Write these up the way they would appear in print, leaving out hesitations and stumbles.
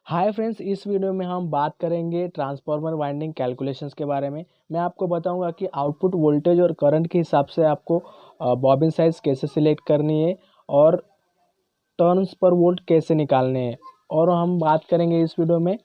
Hi friends, इस video में हम बात करेंगे ट्रांसफार्मर वाइंडिंग कैलकुलेशंस के बारे में। मैं आपको बताऊंगा कि आउटपुट वोल्टेज और करंट के हिसाब से आपको बॉबिन साइज कैसे सिलेक्ट करनी है और टर्न्स पर वोल्ट कैसे निकालने हैं। और हम बात करेंगे इस वीडियो में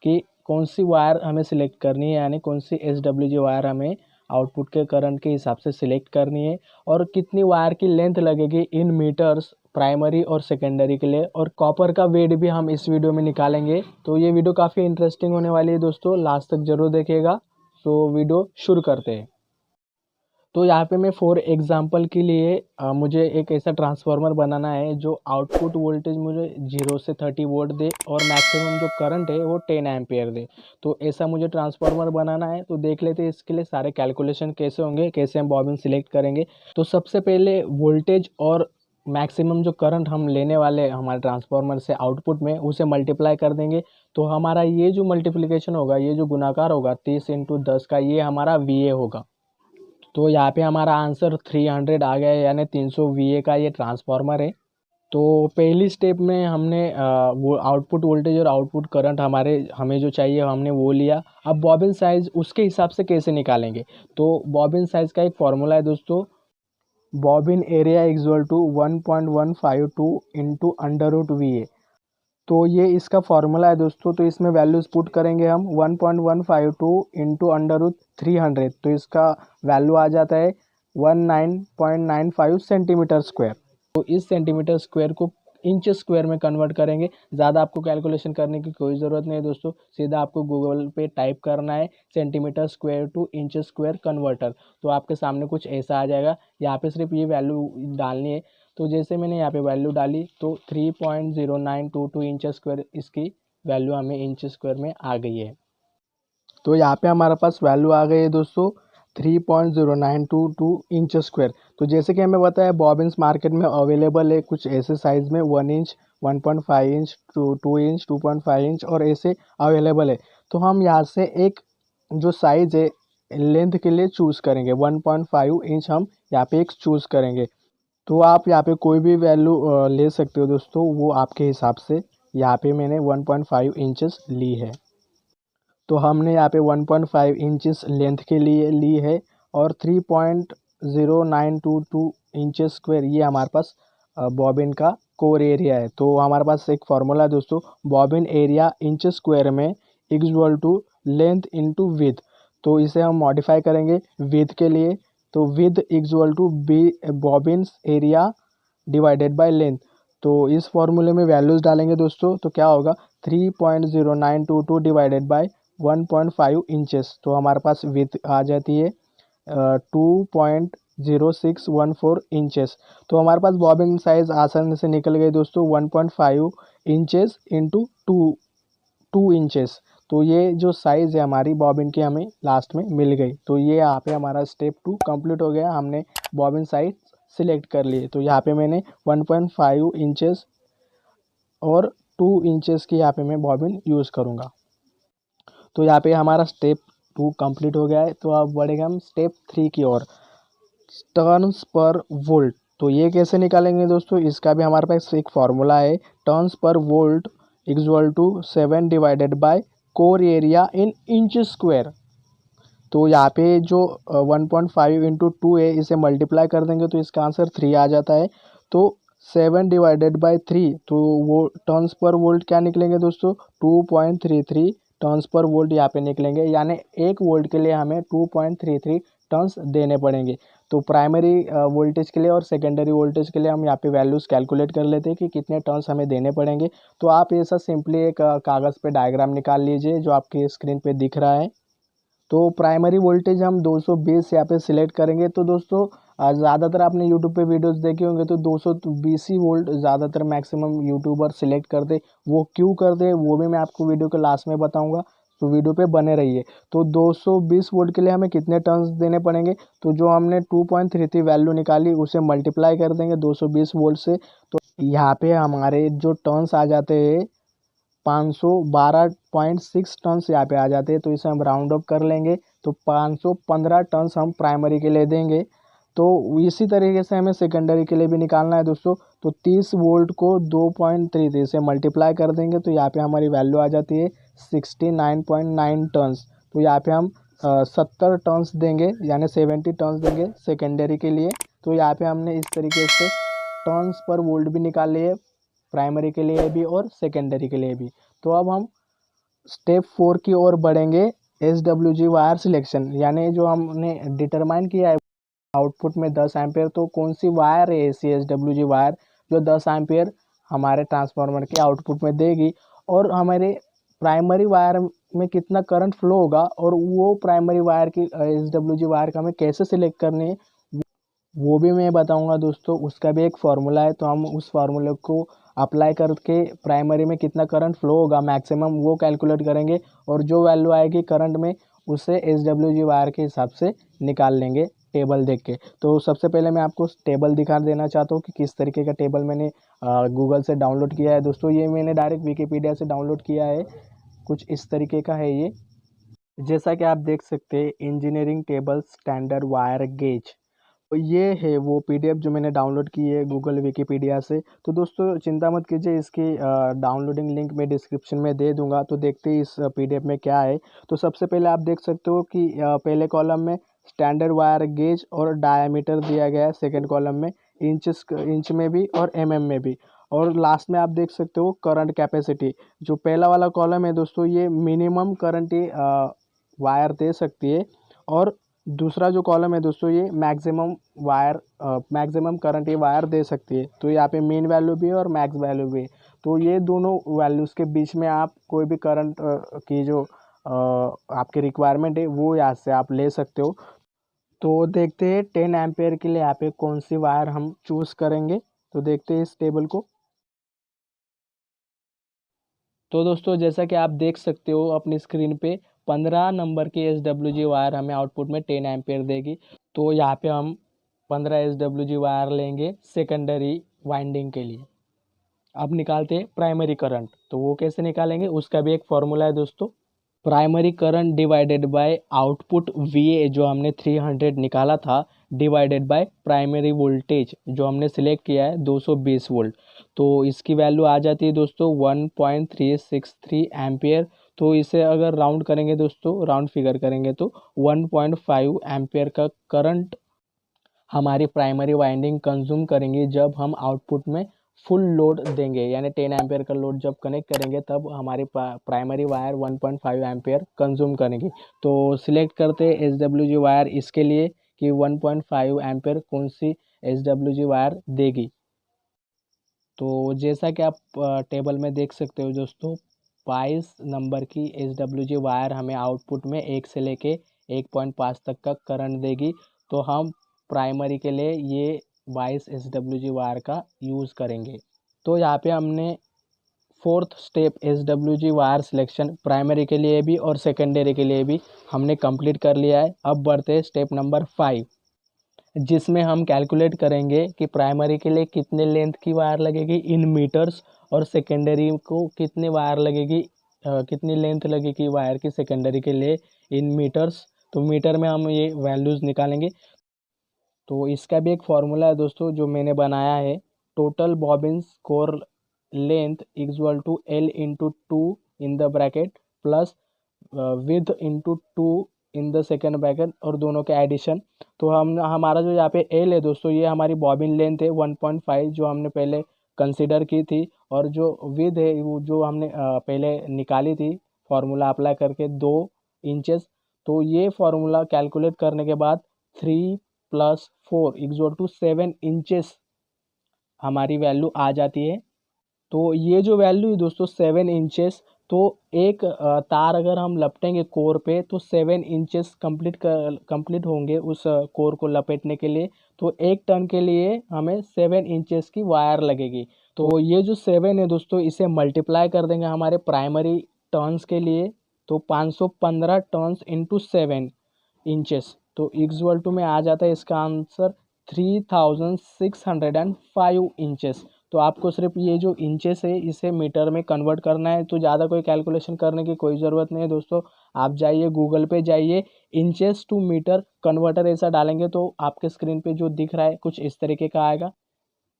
कि कौन सी वायर हमें सिलेक्ट करनी है, यानी कौन सी SWG वायर हमें आउटपुट के करंट के हिसाब से सिलेक्ट करनी है और कितनी वायर की लेंथ लगेगी इन मीटर्स प्राइमरी और सेकेंडरी के लिए, और कॉपर का वेट भी हम इस वीडियो में निकालेंगे। तो ये वीडियो काफ़ी इंटरेस्टिंग होने वाली है दोस्तों, लास्ट तक जरूर देखिएगा। तो वीडियो शुरू करते हैं। तो यहाँ पे मैं फॉर एग्जांपल के लिए मुझे एक ऐसा ट्रांसफार्मर बनाना है जो आउटपुट वोल्टेज मुझे 0 से 30 वोल्ट दे और मैक्सिमम जो करंट है वो 10 एम्पियर दे। तो ऐसा मुझे ट्रांसफार्मर बनाना है। तो देख लेते हैं इसके लिए सारे कैलकुलेशन कैसे होंगे, कैसे हम बॉबिन सिलेक्ट करेंगे। तो सबसे पहले वोल्टेज और मैक्सिमम जो करंट हम लेने वाले हमारे ट्रांसफार्मर से आउटपुट में, उसे मल्टीप्लाई कर देंगे। तो हमारा ये जो मल्टीप्लिकेशन होगा, ये जो गुणाकार होगा 30 × 10 का, ये हमारा VA होगा। तो यहाँ पे हमारा आंसर 300 आ गया है, यानी 300 VA का ये ट्रांसफार्मर है। तो पहली स्टेप में हमने वो आउटपुट वोल्टेज और आउटपुट करंट हमें जो चाहिए हमने वो लिया। अब बॉबिन साइज उसके हिसाब से कैसे निकालेंगे। तो बॉबिन साइज का एक फॉर्मूला है दोस्तों, bobbin area equal to 1.152 into √VA। तो ये इसका फॉर्मूला है दोस्तों। तो इसमें वैल्यूज़ पुट करेंगे हम 1.152 इंटू √300। तो इसका वैल्यू आ जाता है 19.95 सेंटीमीटर स्क्वायर। तो इस सेंटीमीटर स्क्वायर को इंच स्क्वायर में कन्वर्ट करेंगे। ज़्यादा आपको कैलकुलेशन करने की कोई ज़रूरत नहीं है दोस्तों, सीधा आपको गूगल पे टाइप करना है centimetre square to inch square converter. तो आपके सामने कुछ ऐसा आ जाएगा। यहाँ पे सिर्फ ये वैल्यू डालनी है। तो जैसे मैंने यहाँ पे वैल्यू डाली तो 3.0922 इंच स्क्वायर इसकी वैल्यू हमें इंच स्क्वायर में आ गई है। तो यहाँ पे हमारे पास वैल्यू आ गई है दोस्तों 3.0922 इंच स्क्वायर। तो जैसे कि हमें बताया बॉबिन्स मार्केट में अवेलेबल है कुछ ऐसे साइज़ में 1 इंच, 1.5 इंच, 2 इंच, 2.5 इंच और ऐसे अवेलेबल है। तो हम यहाँ से एक जो साइज़ है लेंथ के लिए चूज़ करेंगे, 1.5 इंच हम यहाँ पे एक चूज़ करेंगे। तो आप यहाँ पे कोई भी वैल्यू ले सकते हो दोस्तों, वो आपके हिसाब से। यहाँ पे मैंने 1.5 इंचेस ली है। तो हमने यहाँ पे 1.5 इंचेस लेंथ के लिए ली है और 3.0922 इंचेस स्क्वायर ये हमारे पास बॉबिन का कोर एरिया है। तो हमारे पास एक फार्मूला है दोस्तों, बॉबिन एरिया इंच स्क्वायर में equal to length into width. तो इसे हम मॉडिफाई करेंगे विथ के लिए। तो width equal to be bobbins area divided by length. तो इस फॉर्मूले में वैल्यूज़ डालेंगे दोस्तों, तो क्या होगा 3.0922 डिवाइडेड बाय 1.5 इंचेस। तो हमारे पास विथ आ जाती है 2.0614 इंचेस। तो हमारे पास बॉबिन साइज आसानी से निकल गई दोस्तों, 1.5 इंचेस इंटू 2 इंचेस। तो ये जो साइज़ है हमारी बॉबिन की हमें लास्ट में मिल गई। तो ये यहाँ पे हमारा स्टेप 2 कंप्लीट हो गया, हमने बॉबिन साइज सिलेक्ट कर लिए। तो यहाँ पे मैंने 1.5 इंचेस और 2 इंचेस की यहाँ पे मैं बॉबिन यूज़ करूँगा। तो यहाँ पे हमारा स्टेप 2 कंप्लीट हो गया है। तो अब बढ़ेंगे हम स्टेप 3 की ओर, टर्न्स पर वोल्ट। तो ये कैसे निकालेंगे दोस्तों, इसका भी हमारे पास एक फार्मूला है, टर्न्स पर volt equal to 7 divided by core area in inch square. तो यहाँ पे जो 1.5 इंटू 2 है, इसे मल्टीप्लाई कर देंगे तो इसका आंसर 3 आ जाता है। तो 7 डिवाइडेड बाय 3, तो वो टर्न्स पर वोल्ट क्या निकलेंगे दोस्तों, 2.33 टर्न्स पर वोल्ट यहाँ पे निकलेंगे। यानी 1 वोल्ट के लिए हमें 2.33 टर्न्स देने पड़ेंगे। तो प्राइमरी वोल्टेज के लिए और सेकेंडरी वोल्टेज के लिए हम यहाँ पे वैल्यूज़ कैलकुलेट कर लेते हैं कि कितने टर्न्स हमें देने पड़ेंगे। तो आप ऐसा सिंपली एक कागज़ पे डायग्राम निकाल लीजिए जो आपके स्क्रीन पे दिख रहा है। तो प्राइमरी वोल्टेज हम 220 यहाँ पे सिलेक्ट करेंगे। तो दोस्तों ज़्यादातर आपने यूट्यूब पे वीडियोस देखे होंगे, तो 220 ही वोल्ट ज़्यादातर मैक्सिमम यूट्यूबर सिलेक्ट करते। वो क्यों करते वो भी मैं आपको वीडियो के लास्ट में बताऊंगा, तो वीडियो पे बने रहिए। तो 220 वोल्ट के लिए हमें कितने टर्न्स देने पड़ेंगे, तो जो हमने 2.33 वैल्यू निकाली उसे मल्टीप्लाई कर देंगे 220 वोल्ट से। तो यहाँ पे हमारे जो टर्न्स आ जाते हैं 512.6 टन्स यहाँ पे आ जाते हैं। तो इसे हम राउंड अप कर लेंगे, तो 515 टन्स हम प्राइमरी के लिए देंगे। तो इसी तरीके से हमें सेकेंडरी के लिए भी निकालना है दोस्तों। तो 30 वोल्ट को 2.33 से मल्टीप्लाई कर देंगे तो यहाँ पे हमारी वैल्यू आ जाती है 69.9 टर्न्स। तो यहाँ पे हम 70 टर्न्स देंगे यानी 70 टर्न्स देंगे सेकेंडरी के लिए। तो यहाँ पे हमने इस तरीके से टर्न्स पर वोल्ट भी निकाल लिए, प्राइमरी के लिए भी और सेकेंडरी के लिए भी। तो अब हम स्टेप 4 की ओर बढ़ेंगे, SWG वायर सिलेक्शन, यानी जो हमने डिटरमाइन किया है आउटपुट में 10 एम्पेयर, तो कौन सी वायर है ऐसी SWG वायर जो 10 एम्पेयर हमारे ट्रांसफार्मर के आउटपुट में देगी, और हमारे प्राइमरी वायर में कितना करंट फ्लो होगा, और वो प्राइमरी वायर की SWG वायर का हमें कैसे सिलेक्ट करनी है वो भी मैं बताऊंगा दोस्तों। उसका भी एक फार्मूला है, तो हम उस फार्मूले को अप्लाई करके प्राइमरी में कितना करंट फ्लो होगा मैक्सिमम वो कैलकुलेट करेंगे, और जो वैल्यू आएगी करंट में उसे SWG वायर के हिसाब से निकाल लेंगे टेबल देख के। तो सबसे पहले मैं आपको टेबल दिखा देना चाहता हूँ कि किस तरीके का टेबल मैंने गूगल से डाउनलोड किया है दोस्तों। ये मैंने डायरेक्ट विकीपीडिया से डाउनलोड किया है, कुछ इस तरीके का है ये। जैसा कि आप देख सकते हैं, engineering table standard wire gauge, तो ये है वो पीडीएफ जो मैंने डाउनलोड की है गूगल विकीपीडिया से। तो दोस्तों चिंता मत कीजिए, इसकी डाउनलोडिंग लिंक मैं डिस्क्रिप्शन में दे दूंगा। तो देखते हैं इस पीडीएफ में क्या है। तो सबसे पहले आप देख सकते हो कि पहले कॉलम में स्टैंडर्ड वायर गेज और डायमीटर दिया गया है, सेकेंड कॉलम में इंच में भी और में भी, और लास्ट में आप देख सकते हो करंट कैपेसिटी। जो पहला वाला कॉलम है दोस्तों, ये मिनिमम करंट वायर दे सकती है, और दूसरा जो कॉलम है दोस्तों, ये मैक्सिमम करंट ये वायर दे सकती है। तो यहाँ पे मेन वैल्यू भी है और मैक्स वैल्यू भी है। तो ये दोनों वैल्यूज़ के बीच में आप कोई भी करंट की जो आपकी रिक्वायरमेंट है वो यहाँ से आप ले सकते हो। तो देखते हैं 10 एम्पेयर के लिए यहाँ पे कौन सी वायर हम चूज़ करेंगे। तो देखते हैं इस टेबल को। तो दोस्तों जैसा कि आप देख सकते हो अपनी स्क्रीन पे, 15 नंबर की SWG वायर हमें आउटपुट में 10 एम्पेयर देगी। तो यहाँ पे हम 15 SWG वायर लेंगे सेकेंडरी वाइंडिंग के लिए। अब निकालते हैं प्राइमरी करंट। तो वो कैसे निकालेंगे उसका भी एक फॉर्मूला है दोस्तों। Primary current divided by output VA जो हमने 300 निकाला था, डिवाइडेड बाय प्राइमरी वोल्टेज जो हमने सिलेक्ट किया है 220 वोल्ट। तो इसकी वैल्यू आ जाती है दोस्तों 1.363 एम्पियर। तो इसे अगर राउंड करेंगे दोस्तों, राउंड फिगर करेंगे तो 1.5 एम्पियर का करंट हमारी प्राइमरी वाइंडिंग कंज्यूम करेंगे जब हम आउटपुट में फुल लोड देंगे, यानी 10 एम्पेयर का लोड जब कनेक्ट करेंगे तब हमारी प्राइमरी वायर 1.5 एम्पेयर कंज्यूम करेंगी। तो सिलेक्ट करते हैं SWG वायर इसके लिए कि 1.5 एम्पेयर कौन सी SWG वायर देगी। तो जैसा कि आप टेबल में देख सकते हो दोस्तों, 22 नंबर की SWG वायर हमें आउटपुट में 1 से लेके 1.5 तक का करंट देगी। तो हम प्राइमरी के लिए ये 22 SWG वायर का यूज़ करेंगे। तो यहाँ पे हमने fourth step SWG wire selection primary के लिए भी और सेकेंडरी के लिए भी हमने कंप्लीट कर लिया है। अब बढ़ते हैं स्टेप नंबर 5, जिसमें हम कैलकुलेट करेंगे कि प्राइमरी के लिए कितने लेंथ की वायर लगेगी इन मीटर्स, और सेकेंडरी को कितनी वायर लगेगी, कितनी लेंथ लगेगी वायर की सेकेंडरी के लिए इन मीटर्स। तो मीटर में हम ये वैल्यूज़ निकालेंगे। तो इसका भी एक फार्मूला है दोस्तों जो मैंने बनाया है। Total bobbins core length equal to L into 2 in the bracket plus width into 2 in the second bracket, और दोनों के एडिशन। तो हम हमारा जो यहाँ पे L है दोस्तों, ये हमारी बॉबिन लेंथ है 1.5 जो हमने पहले कंसिडर की थी, और जो विथ है वो जो हमने पहले निकाली थी फार्मूला अप्लाई करके 2 इंचेस। तो ये फार्मूला कैलकुलेट करने के बाद 3 + 4 इक्वल टू 7 इंचेस हमारी वैल्यू आ जाती है। तो ये जो वैल्यू है दोस्तों 7 इंचेस, तो एक तार अगर हम लपटेंगे कोर पे तो 7 इंचेस कंप्लीट होंगे उस कोर को लपेटने के लिए। तो 1 टन के लिए हमें 7 इंचेस की वायर लगेगी। तो ये जो 7 है दोस्तों, इसे मल्टीप्लाई कर देंगे हमारे प्राइमरी टर्न्स के लिए। तो 515 टर्न्स इंटू 7 इंचेस, तो इक्वल टू में आ जाता है इसका आंसर 3605 इंचेस। तो आपको सिर्फ ये जो इंचेस है इसे मीटर में कन्वर्ट करना है। तो ज़्यादा कोई कैलकुलेशन करने की कोई ज़रूरत नहीं है दोस्तों। आप जाइए गूगल पे जाइए, इंचेस टू मीटर कन्वर्टर ऐसा डालेंगे तो आपके स्क्रीन पे जो दिख रहा है कुछ इस तरीके का आएगा।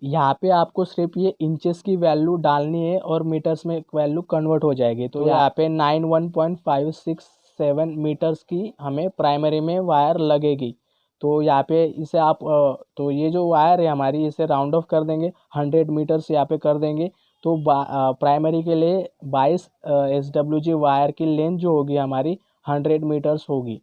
यहाँ पे आपको सिर्फ ये इंचेस की वैल्यू डालनी है और मीटर्स में वैल्यू कन्वर्ट हो जाएगी। तो यहाँ पे 91.567 मीटर्स की हमें प्राइमरी में वायर लगेगी। तो यहाँ पे इसे आप तो ये जो वायर है हमारी इसे राउंड ऑफ कर देंगे, 100 मीटर्स यहाँ पे कर देंगे। तो प्राइमरी के लिए 22 SWG वायर की लेंथ जो होगी हमारी 100 मीटर्स होगी।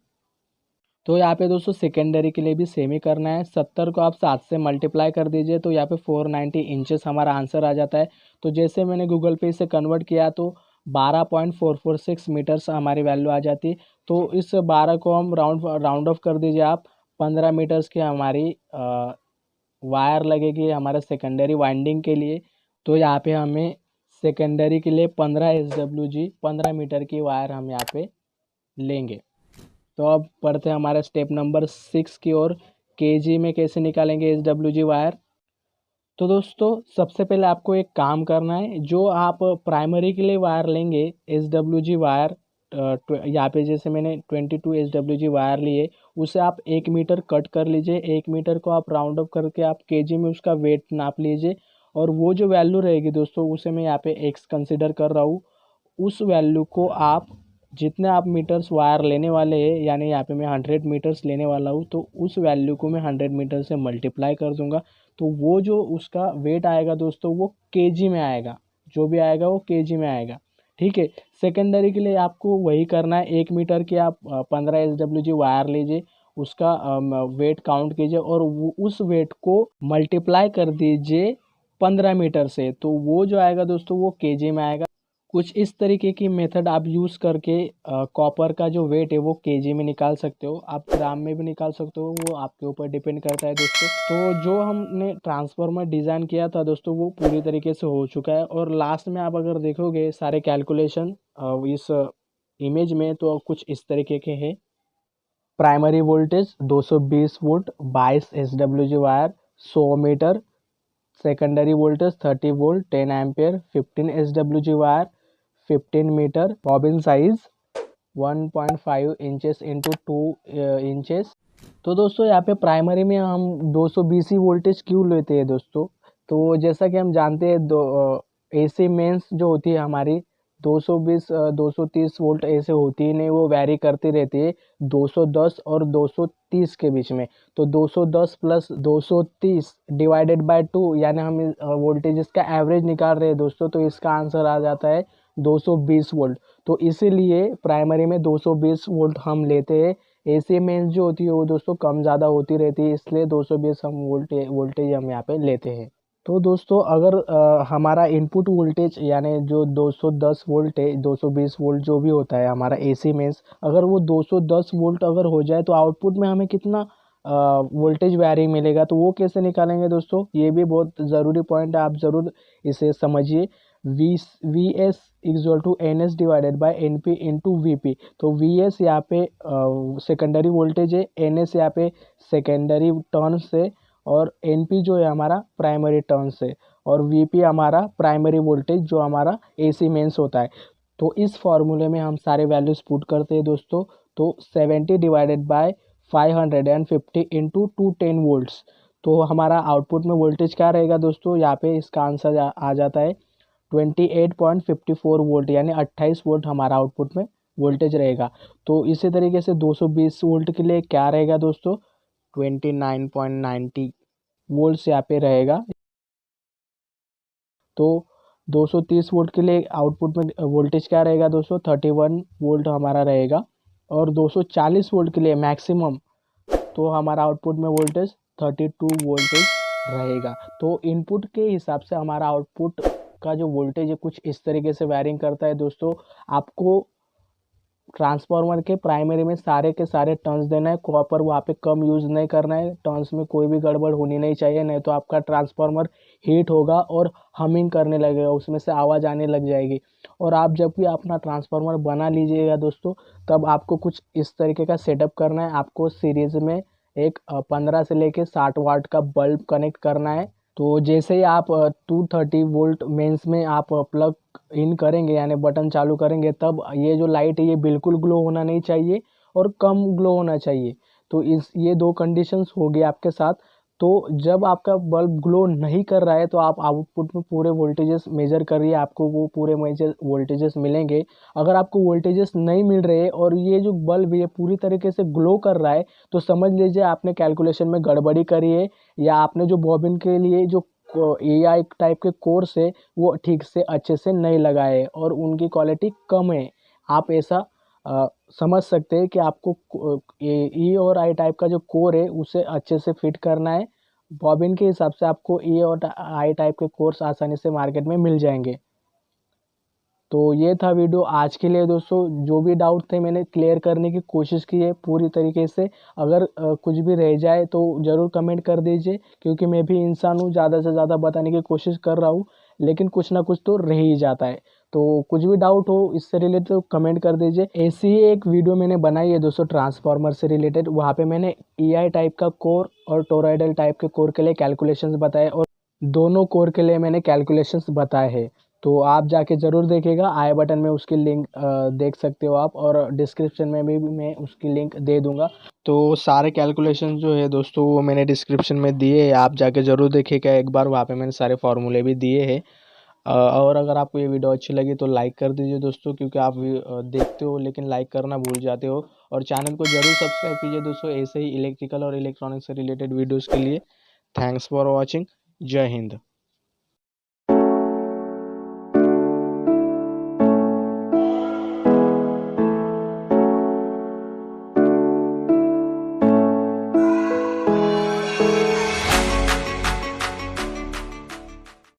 तो यहाँ पे दोस्तों सेकेंडरी के लिए भी सेम ही करना है। 70 को आप 7 से मल्टीप्लाई कर दीजिए तो यहाँ पे 490 इंचेस हमारा आंसर आ जाता है। तो जैसे मैंने गूगल पे इसे कन्वर्ट किया तो 12.446 मीटर्स हमारी वैल्यू आ जाती। तो इस 12 को हम राउंड ऑफ कर दीजिए आप, 15 मीटर्स की हमारी वायर लगेगी हमारे सेकेंडरी वाइंडिंग के लिए। तो यहाँ पे हमें सेकेंडरी के लिए 15 SWG 15 मीटर की वायर हम यहाँ पे लेंगे। तो अब पढ़ते हैं हमारे स्टेप नंबर 6 की ओर, केजी में कैसे निकालेंगे SWG वायर। तो दोस्तों सबसे पहले आपको एक काम करना है, जो आप प्राइमरी के लिए वायर लेंगे SWG वायर, यहाँ पे जैसे मैंने 22 SWG वायर लिए, उसे आप 1 मीटर कट कर लीजिए। 1 मीटर को आप राउंड अप करके आप केजी में उसका वेट नाप लीजिए और वो जो वैल्यू रहेगी दोस्तों उसे मैं यहाँ पे x कंसिडर कर रहा हूँ। उस वैल्यू को आप जितने आप मीटर्स वायर लेने वाले हैं, यानी यहाँ पे मैं 100 मीटर्स लेने वाला हूँ, तो उस वैल्यू को मैं 100 मीटर से मल्टीप्लाई कर दूंगा। तो वो जो उसका वेट आएगा दोस्तों वो केजी में आएगा, जो भी आएगा वो केजी में आएगा। ठीक है। सेकेंडरी के लिए आपको वही करना है। 1 मीटर की आप 15 SWG वायर लीजिए, उसका वेट काउंट कीजिए और उस वेट को मल्टीप्लाई कर दीजिए 15 मीटर से, तो वो जो आएगा दोस्तों वो केजी में आएगा। कुछ इस तरीके की मेथड आप यूज़ करके कॉपर का जो वेट है वो केजी में निकाल सकते हो, आप ग्राम में भी निकाल सकते हो, वो आपके ऊपर डिपेंड करता है दोस्तों। तो जो हमने ट्रांसफार्मर डिज़ाइन किया था दोस्तों वो पूरी तरीके से हो चुका है। और लास्ट में आप अगर देखोगे सारे कैलकुलेशन इस इमेज में तो कुछ इस तरीके के हैं। Primary voltage 220 volt 22 SWG wire 100 metre. Secondary voltage 30 volt 10 ampere 15 SWG wire 15 metre. Bobbin size 1.5 inches into 2 inches. तो दोस्तों यहाँ पे प्राइमरी में हम 220 वोल्टेज क्यों लेते हैं दोस्तों, तो जैसा कि हम जानते हैं AC मेंस जो होती है हमारी 220 230 वोल्ट ऐसे होती ही नहीं, वो वैरी करती रहती है 210 और 230 के बीच में। तो 210 प्लस 230 डिवाइडेड बाय 2, यानी हम वोल्टेज इसका एवरेज निकाल रहे हैं दोस्तों, तो इसका आंसर आ जाता है 220 वोल्ट। तो इसीलिए प्राइमरी में 220 वोल्ट हम लेते हैं। AC मेंस जो होती है वो दोस्तों कम ज़्यादा होती रहती है, इसलिए 220 हम वोल्टेज हम यहाँ पे लेते हैं। तो दोस्तों अगर हमारा इनपुट वोल्टेज यानी जो 210 वोल्ट है, 220 वोल्ट जो भी होता है हमारा AC मेंस, अगर वो 210 वोल्ट अगर हो जाए तो आउटपुट में हमें कितना वोल्टेज वैरिंग मिलेगा, तो वो कैसे निकालेंगे दोस्तों, ये भी बहुत ज़रूरी पॉइंट है, आप ज़रूर इसे समझिए। V S equal to N S divided by N P into V P. तो वी एस यहाँ पे सेकेंडरी वोल्टेज है, एन एस यहाँ पे सेकेंडरी टर्न से, और एन पी जो है हमारा प्राइमरी टर्न से, और वी पी हमारा प्राइमरी वोल्टेज जो हमारा ए सी मेंस होता है। तो इस फॉर्मूले में हम सारे वैल्यूज पुट करते हैं दोस्तों। तो 70 डिवाइडेड बाय 550 इंटू 210 वोल्ट्स। तो हमारा आउटपुट में वोल्टेज क्या रहेगा दोस्तों, यहाँ पे इसका आंसर आ जाता है 28.54 वोल्ट, यानी 28 वोल्ट हमारा आउटपुट में वोल्टेज रहेगा। तो इसी तरीके से 220 वोल्ट के लिए क्या रहेगा दोस्तों, 29.90 वोल्ट्स यहाँ पे रहेगा। तो 230 वोल्ट के लिए आउटपुट में वोल्टेज क्या रहेगा दोस्तों, 31 वोल्ट हमारा रहेगा। और 240 वोल्ट के लिए मैक्सिमम, तो हमारा आउटपुट में वोल्टेज 32 वोल्टेज रहेगा। तो इनपुट के हिसाब से हमारा आउटपुट का जो वोल्टेज है कुछ इस तरीके से वैरिंग करता है दोस्तों। आपको ट्रांसफार्मर के प्राइमरी में सारे के सारे टर्न्स देना है, कॉपर वहाँ पे कम यूज़ नहीं करना है, टर्न्स में कोई भी गड़बड़ होनी नहीं चाहिए, नहीं तो आपका ट्रांसफार्मर हीट होगा और हमिंग करने लगेगा, उसमें से आवाज़ आने लग जाएगी। और आप जब भी अपना ट्रांसफार्मर बना लीजिएगा दोस्तों, तब आपको कुछ इस तरीके का सेटअप करना है। आपको सीरीज़ में एक 15 से लेके 60 वाट का बल्ब कनेक्ट करना है, तो जैसे ही आप 230 वोल्ट मेंस में आप प्लग इन करेंगे यानी बटन चालू करेंगे, तब ये जो लाइट है ये बिल्कुल ग्लो होना नहीं चाहिए और कम ग्लो होना चाहिए। तो इस ये दो कंडीशंस हो गए आपके साथ। तो जब आपका बल्ब ग्लो नहीं कर रहा है तो आप आउटपुट में पूरे वोल्टेजेस मेजर करिए, आपको वो पूरे मेजर वोल्टेजेस मिलेंगे। अगर आपको वोल्टेजेस नहीं मिल रहे और ये जो बल्ब ये पूरी तरीके से ग्लो कर रहा है, तो समझ लीजिए आपने कैलकुलेशन में गड़बड़ी करी है, या आपने जो बॉबिन के लिए जो एआई टाइप के कोर्स है वो ठीक से अच्छे से नहीं लगाए और उनकी क्वालिटी कम है। आप ऐसा समझ सकते हैं कि आपको ई और आई टाइप का जो कोर है उसे अच्छे से फिट करना है। बॉबिन के हिसाब से आपको ई और आई टाइप के कोर्स आसानी से मार्केट में मिल जाएंगे। तो ये था वीडियो आज के लिए दोस्तों। जो भी डाउट थे मैंने क्लियर करने की कोशिश की है पूरी तरीके से। अगर कुछ भी रह जाए तो ज़रूर कमेंट कर दीजिए, क्योंकि मैं भी इंसान हूँ, ज़्यादा से ज़्यादा बताने की कोशिश कर रहा हूँ, लेकिन कुछ ना कुछ तो रह ही जाता है। तो कुछ भी डाउट हो इससे रिलेटेड तो कमेंट कर दीजिए। ऐसी ही एक वीडियो मैंने बनाई है दोस्तों ट्रांसफार्मर से रिलेटेड, वहाँ पे मैंने ई टाइप का कोर और टोरॉइडल टाइप के कोर के लिए कैलकुलेशंस बताए और दोनों कोर के लिए मैंने कैलकुलेशंस बताए हैं। तो आप जाके ज़रूर देखिएगा, आई बटन में उसकी लिंक देख सकते हो आप, और डिस्क्रिप्शन में भी मैं उसकी लिंक दे दूंगा। तो सारे कैलकुलेशन जो है दोस्तों वो मैंने डिस्क्रिप्शन में दिए हैं, आप जाके ज़रूर देखिएगा एक बार, वहाँ पे मैंने सारे फार्मूले भी दिए हैं। और अगर आपको ये वीडियो अच्छी लगी तो लाइक कर दीजिए दोस्तों, क्योंकि आप देखते हो लेकिन लाइक करना भूल जाते हो। और चैनल को ज़रूर सब्सक्राइब कीजिए दोस्तों, ऐसे ही इलेक्ट्रिकल और इलेक्ट्रॉनिक्स से रिलेटेड वीडियोज़ के लिए। Thanks for watching. जय हिंद।